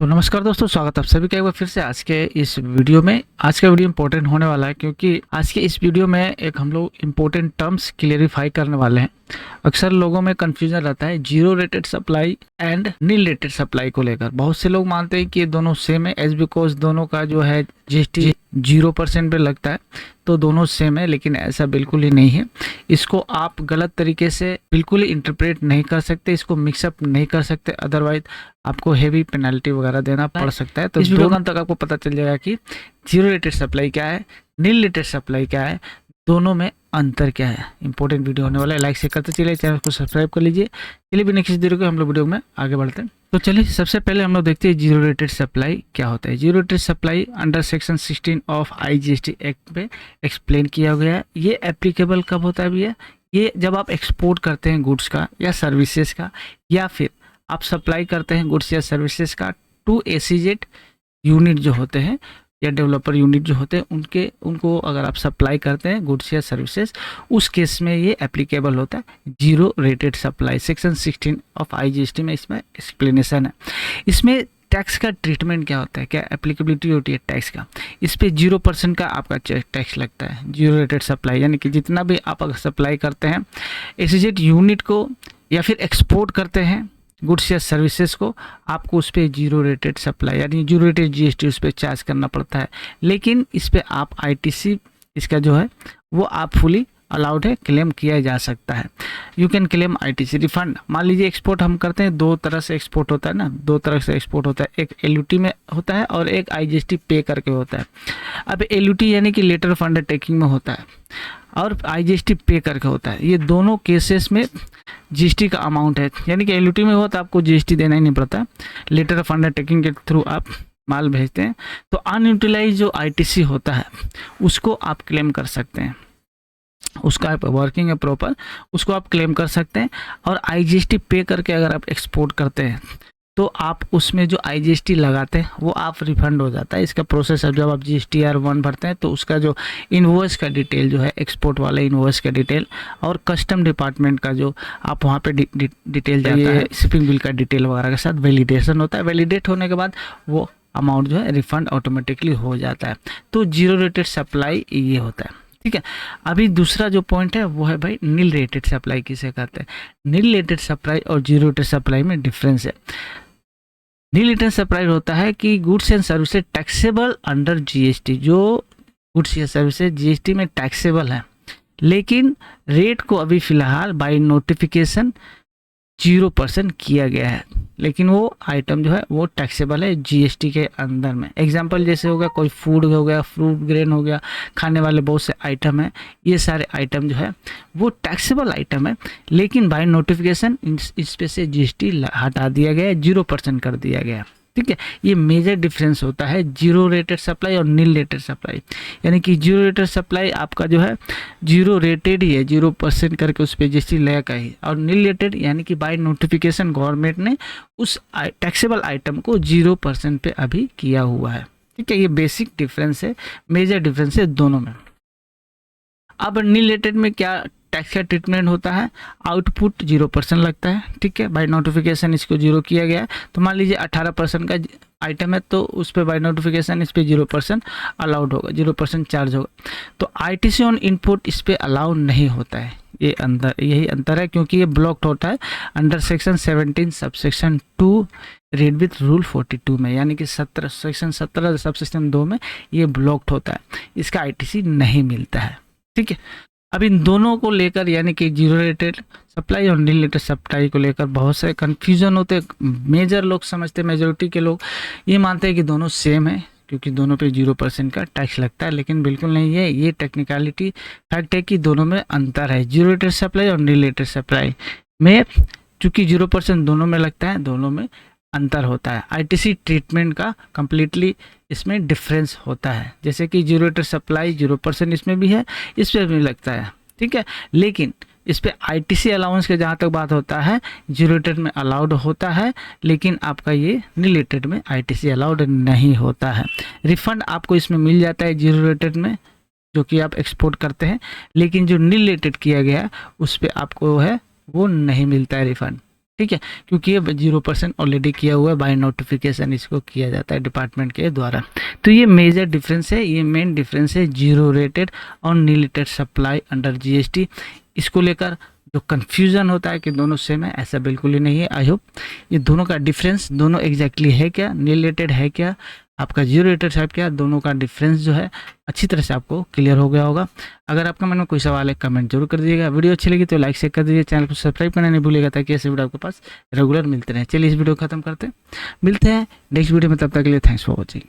तो नमस्कार दोस्तों, स्वागत है आप सभी का एक बार फिर से आज के इस वीडियो में। आज का वीडियो इंपॉर्टेंट होने वाला है क्योंकि आज के इस वीडियो में एक हम लोग इंपॉर्टेंट टर्म्स क्लियरिफाई करने वाले हैं। अक्सर लोगों में कंफ्यूजन रहता है zero rated supply and nil rated supply को लेकर। बहुत से लोग मानते हैं कि ये दोनों सेम है एज बिकॉज दोनों का जो है जीएसटी 0% पे लगता है, तो दोनों सेम है, लेकिन ऐसा बिल्कुल ही नहीं है। इसको आप गलत तरीके से बिल्कुल ही इंटरप्रेट नहीं कर सकते, इसको मिक्सअप नहीं कर सकते, अदरवाइज आपको हेवी पेनल्टी वगैरह देना पड़ सकता है। तो इस वीडियो तक आपको पता चल जाएगा कि जीरो रेटेड सप्लाई क्या है, नील रेटेड सप्लाई क्या है, दोनों में अंतर क्या है। इंपॉर्टेंट वीडियो होने वाला है, लाइक से करते चलिए, चैनल को सब्सक्राइब कर लीजिए। चलिए बिना किसी देरी के हम लोग वीडियो में आगे बढ़ते हैं। तो चलिए सबसे पहले हम लोग देखते हैं जीरो रेटेड सप्लाई क्या होता है। Zero rated supply under section 16 of IGST act में एक्सप्लेन किया गया है। ये एप्लीकेबल कब होता है भैया? ये जब आप एक्सपोर्ट करते हैं गुड्स का या सर्विसेज का, या फिर आप सप्लाई करते हैं गुड्स या सर्विसेज का टू एसीजेड यूनिट जो होते हैं या डेवलपर यूनिट जो होते हैं उनको अगर आप सप्लाई करते हैं गुड्स या सर्विसेज, उस केस में ये एप्लीकेबल होता है zero rated supply. Section 16 of IGST में इसमें एक्सप्लेनेशन है। इसमें टैक्स का ट्रीटमेंट क्या होता है, क्या एप्लीकेबिलिटी होती है टैक्स का। इस पे 0% का आपका टैक्स लगता है जीरो रेटेड सप्लाई, यानी कि जितना भी आप अगर सप्लाई करते हैं एसीजेड यूनिट को या फिर एक्सपोर्ट करते हैं गुड्स या सर्विसेज को, आपको उस पर जीरो रेटेड सप्लाई यानी जीरो रेटेड GST उस पर चार्ज करना पड़ता है। लेकिन इस पर आप ITC इसका जो है वो आप फुली अलाउड है, क्लेम किया जा सकता है। You can claim ITC refund. मान लीजिए एक्सपोर्ट हम करते हैं, दो तरह से एक्सपोर्ट होता है ना, दो तरह से एक्सपोर्ट होता है, एक LUT में होता है और एक IGST पे करके होता है। अब LUT यानी कि लेटर ऑफ अंडरटेकिंग में होता है और IGST पे करके होता है। ये दोनों केसेस में GST का अमाउंट है, यानी कि LUT में हो तो आपको GST देना ही नहीं पड़ता, लेटर ऑफ अंडरटेकिंग के थ्रू आप माल भेजते हैं। तो अनयूटिलाइज जो ITC होता है उसको आप क्लेम कर सकते हैं, उसका वर्किंग है प्रॉपर, उसको आप क्लेम कर सकते हैं। और IGST पे करके अगर आप एक्सपोर्ट करते हैं तो आप उसमें जो IGST लगाते हैं वो आप रिफंड हो जाता है। इसका प्रोसेस है, जब आप GSTR1 भरते हैं तो उसका जो इन्वॉइस का डिटेल जो है, एक्सपोर्ट वाले इन्वॉइस का डिटेल और कस्टम डिपार्टमेंट का जो आप वहाँ पे डिटेल जाता है, शिपिंग बिल का डिटेल वगैरह के साथ वैलिडेशन होता है। वैलिडेट होने के बाद वो अमाउंट जो है रिफंड ऑटोमेटिकली हो जाता है। तो जीरो रेटेड सप्लाई ये होता है, ठीक है। अभी दूसरा जो पॉइंट है वो है भाई नील रेटेड सप्लाई किसे कहते हैं। नील रेटेड सप्लाई और जीरो रेटेड सप्लाई में डिफरेंस है। नील रेटेड सप्लाई होता है कि goods and services taxable under GST, जो गुड्स या सर्विसेज GST में टैक्सेबल है, लेकिन रेट को अभी फिलहाल बाय नोटिफिकेशन 0% किया गया है, लेकिन वो आइटम जो है वो टैक्सेबल है GST के अंदर में। एग्जांपल जैसे हो गया कोई फूड हो गया, फ्रूट ग्रेन हो गया, खाने वाले बहुत से आइटम हैं, ये सारे आइटम जो है वो टैक्सेबल आइटम है, लेकिन बाय नोटिफिकेशन इस पे से GST हटा दिया गया है, 0% कर दिया गया है, ठीक है। ये मेजर डिफरेंस होता है जीरो रेटेड सप्लाई और नील रेटेड सप्लाई। यानी कि जीरो रेटेड सप्लाई आपका जो है जीरो रेटेड ही है, 0% करके उस पर GST लगेगा ही, और नील रेटेड यानी कि बाय नोटिफिकेशन गवर्नमेंट ने उस टैक्सेबल आइटम को 0% पे अभी किया हुआ है, ठीक है। ये बेसिक डिफरेंस है, मेजर डिफरेंस है दोनों में। अब नील रेटेड में क्या टैक्स का ट्रीटमेंट होता है, आउटपुट 0% लगता है, ठीक है। बाय नोटिफिकेशन इसको 0 किया गया है। तो मान लीजिए 18% का आइटम है तो उस पर बाय नोटिफिकेशन इस पर 0% अलाउड होगा, 0% चार्ज होगा। तो ITC ऑन इनपुट इस पर अलाउ नहीं होता है। ये यही अंतर है, क्योंकि ये ब्लॉक्ड होता है under section 17 subsection 2 red with rule 42 में, यानी कि 17 सेक्शन 17 सबसेक्शन 2 में ये ब्लॉक्ड होता है, इसका ITC नहीं मिलता है, ठीक है। अब इन दोनों को लेकर यानी कि जीरो रेटेड सप्लाई और नील रेटेड सप्लाई को लेकर बहुत सारे कन्फ्यूजन होते हैं। मेजर लोग समझते हैं, मेजोरिटी के लोग ये मानते हैं कि दोनों सेम है, क्योंकि दोनों पे 0% का टैक्स लगता है, लेकिन बिल्कुल नहीं है। ये टेक्निकलिटी फैक्ट है कि दोनों में अंतर है, जीरो रेटेड सप्लाई और नील रेटेड सप्लाई में। चूँकि 0% दोनों में लगता है, दोनों में अंतर होता है। ITC ट्रीटमेंट का कम्प्लीटली इसमें डिफरेंस होता है। जैसे कि जीरो रेटेड सप्लाई 0% इसमें भी है, इस पर भी लगता है, ठीक है। लेकिन इस पे ITC अलाउंस के जहाँ तक बात होता है, जीरो रेटेड में अलाउड होता है, लेकिन आपका ये नील रेटेड में ITC अलाउड नहीं होता है। रिफंड आपको इसमें मिल जाता है जीरो रेटेड में, जो कि आप एक्सपोर्ट करते हैं, लेकिन जो नील रेटेड किया गया उस पर आपको है वो नहीं मिलता है रिफंड। ठीक है, क्योंकि ये 0% ऑलरेडी किया हुआ है, बाय नोटिफिकेशन इसको किया जाता है डिपार्टमेंट के द्वारा। तो ये मेजर डिफरेंस है, ये मेन डिफरेंस है जीरो रेटेड और nil rated supply under GST. इसको लेकर जो कन्फ्यूज़न होता है कि दोनों सेम है, ऐसा बिल्कुल ही नहीं है। आई होप ये दोनों का डिफरेंस, दोनों एग्जैक्टली है क्या, नील रेटेड है क्या, आपका जीरो रेटेड है क्या, दोनों का डिफरेंस जो है अच्छी तरह से आपको क्लियर हो गया होगा। अगर आपका मन में कोई सवाल है कमेंट जरूर कर दीजिएगा। वीडियो अच्छी लगी तो लाइक शेयर कर दीजिए, चैनल को सब्सक्राइब करना नहीं भूलिएगा ताकि ऐसे वीडियो आपके पास रेगुलर मिलते रहे। चलिए इस वीडियो को खत्म करते हैं, मिलते हैं नेक्स्ट वीडियो में, तब तक के लिए थैंक्स फॉर वॉचिंग।